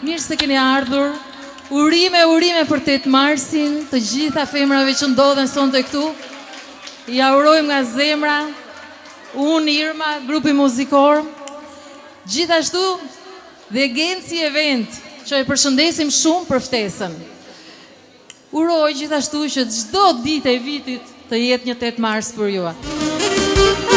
mirë se keni ardhur. Urime për 8 marsin, të gjitha femrave që ndodhen sonte këtu. Ja urojmë nga zemra, unë, Irma, grupi muzikor. Gjithashtu dhe Genci Event, që e përshëndesim shumë për ftesën. Uroj gjithashtu që çdo ditë e vitit të jetë një 8 mars për ju.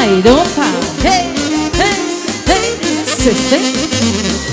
I don't find. Hey, hey, hey, sister.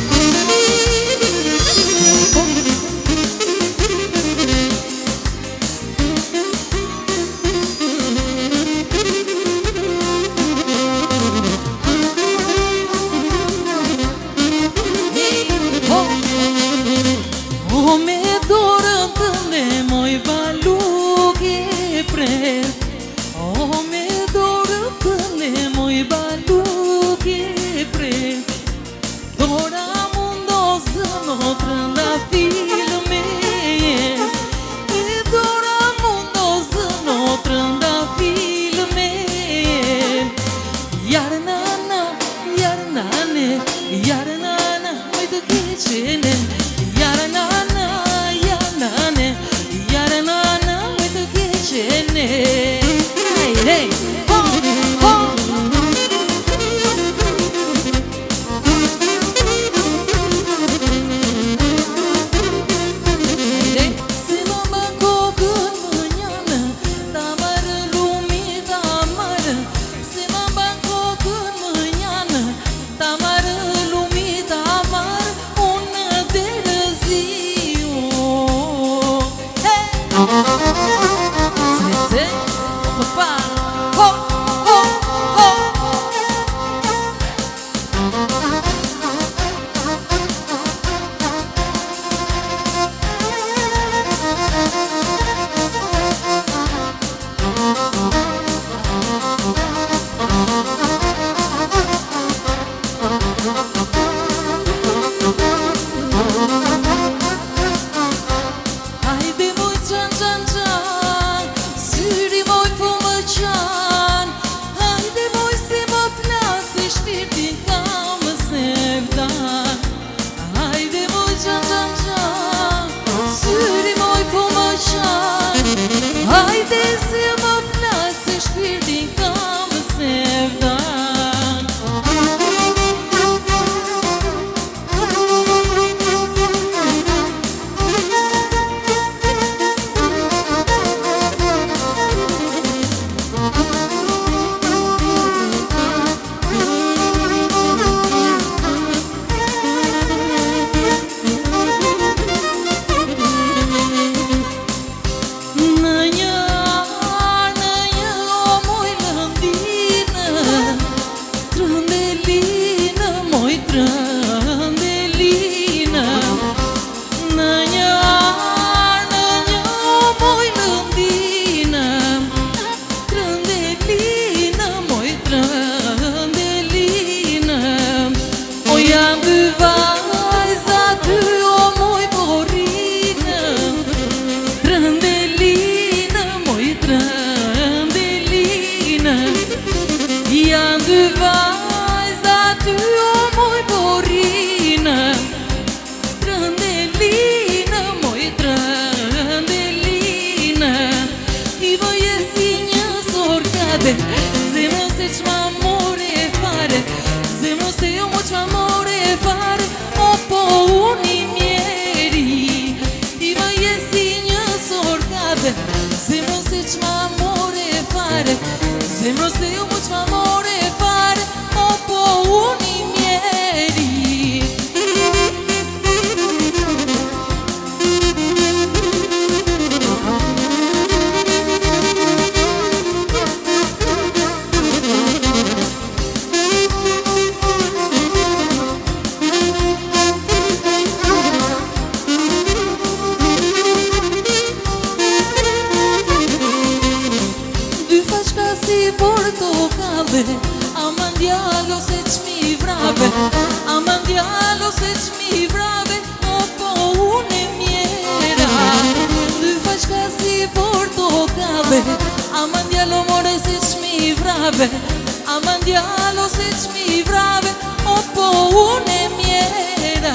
Amandialo se mi brave, o po une miera.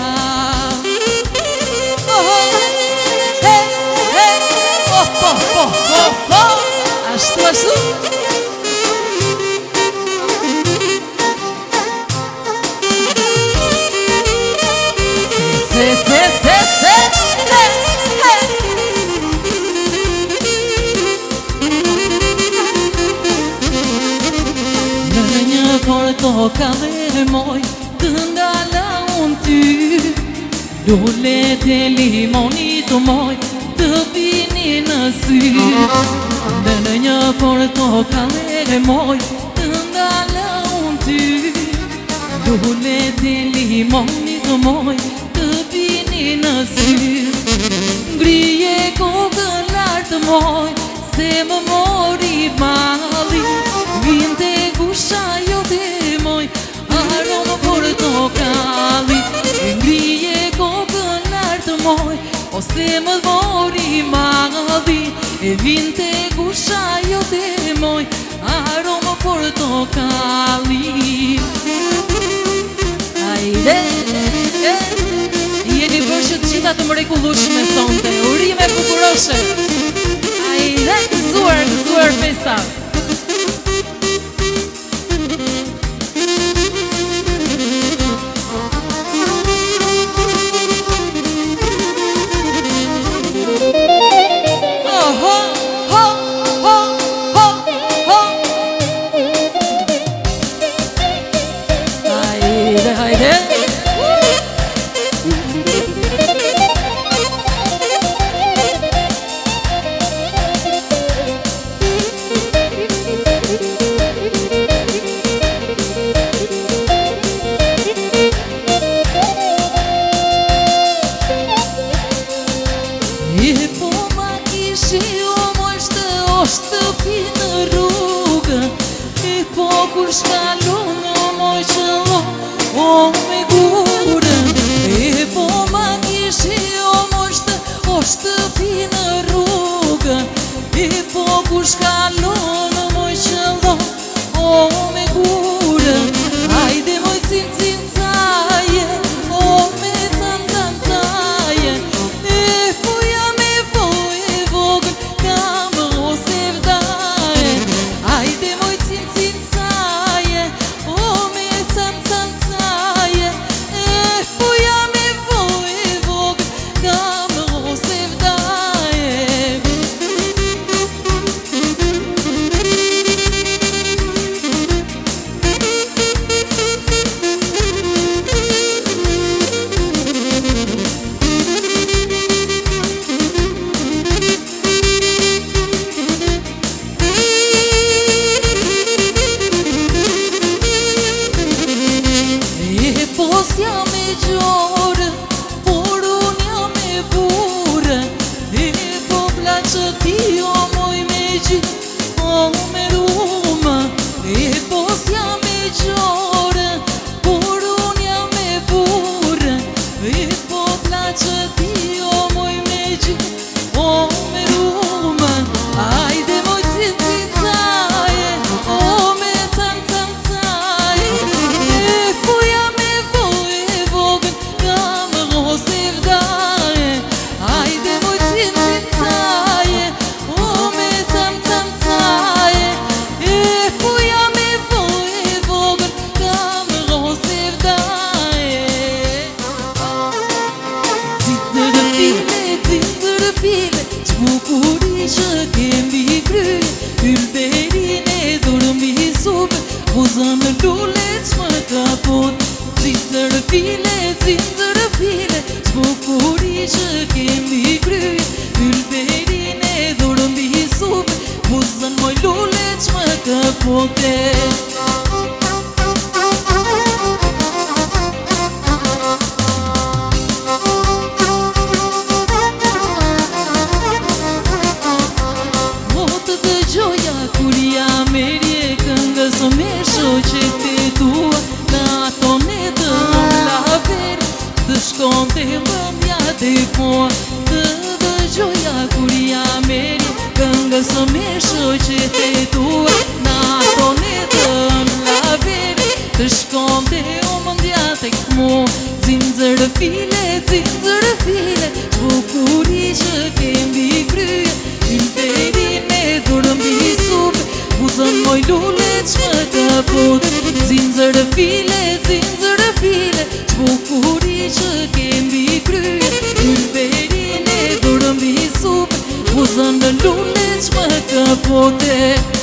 ashtu. Toka dhe moj të ndala unë ty Lullet e limoni të moj të vini në sy Në një por toka dhe moj të ndala unë ty Lullet e limoni të moj të vini në sy Ngrije kokën lartë moj se më mori mali Vinte gusha jo dhe moj aromë portokalli Ngrije kokën lartë moj ose më mori mali E vinte gusha jo dhe moj aromë portokalli Ajde, jeni bërë që gjitha të mrekullueshme sonte Urime bukuroshe Ajde, gëzuar festa Kur shkallon në moj qëllo o me gurën E po ma kishi o moshtë o shtëpi në rrugën E po kur shkallon në moj qëllo o me gurën Hajde moj cim caje o me cam caje E po jam e vogën kam o se vdaje Hajde moj cim Jam e gjorë, por unë jam e burë E po plaçë ti o moj me gjithë o me rumë E po jam e gjorë, por unë jam e burë E po plaçë ti o moj me gjithë o me rumë Hajde moj caje, o me cam caje E po jam Hajde moj cim caje, o me cam caje E po jam e vogën, kam rose vdaje Citër file, qbukuri që kemi kryje Ylberin e durmi supe, buzën në lullet që më kapot Citër file, qbukuri që kemi kryje Ylberin e durmi supe, buzën moj lullet që më kapote Kur jam e rje këngës me shoqet e tua Në ato ne të laver Të shkon të vëndja dhe po Të dëgjoja kur jam e rje këngës me shoqet e tua Në ato ne të laver Të shkon të vëndja dhe po Zinzër file, qbukuri që kemi kryje Ylberin e durmi supe, Bukuri që kemi krye, ymperin e dorë mbi supe, buzën në lule që më kapote.